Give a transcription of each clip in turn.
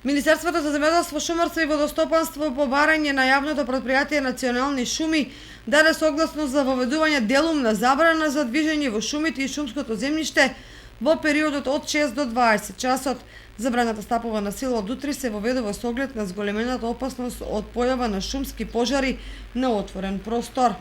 Министерството за земјоделство, шумарство и водостопанство по барање на јавното претпријатие Национални шуми даде согласност за воведување делумна забрана за движење во шумите и шумското земјиште во периодот од 6 до 20 часот. Забраната стапува на сила од утре, се воведува со оглед на зголемената опасност од појава на шумски пожари на отворен простор.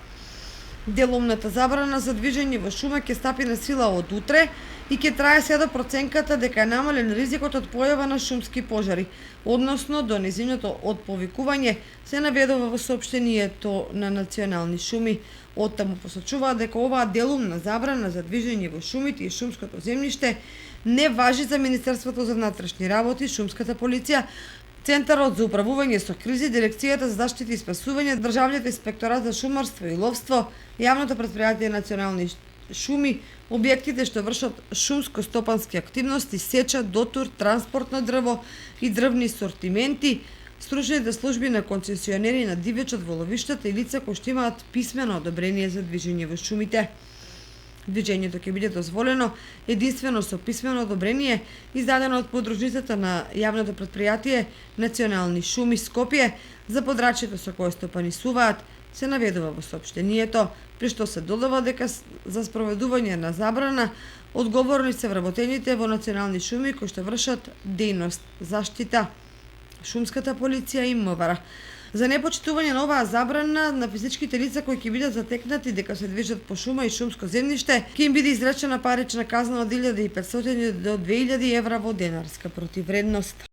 Делумната забрана за движење во шума ќе стапи на сила од утре и ќе трае се до проценката дека е намален ризикот од појава на шумски пожари, односно до незиното отповикување, се наведува во соопштението на Национални шуми. Оттаму посочуваат дека оваа делумна забрана за движење во шумите и шумското земјиште не важи за Министерството за внатрешни работи, Шумската полиција, Центарот за управување со кризи, Дирекцијата за заштита и спасување, Државниот инспекторат за шумарство и ловство, Јавното претпријатие Национални шуми, објектите што вршат шумско-стопански активности, сеча, дотур, транспорт на дрво и дрвни сортименти, стручните служби на концесионери на дивечот во ловиштата и лица кои што имаат писмено одобрение за движење во шумите. Движењето ќе биде дозволено единствено со писмено одобрение издадено од подружницата на јавното претпријатие Национални шуми Скопје за подрачјето со кое стопанисуваат, се наведува во соопштението, при што се додава дека за спроведување на забрана одговорни се вработените во Национални шуми кои што вршат дејност заштита, Шумската полиција и МВР. За непочитување на оваа забрана на физичките лица кои ќе бидат затекнати дека се движат по шума и шумско земјиште, ќе им биде изречена парична казна од 1500 до 2000 евра во денарска противвредност.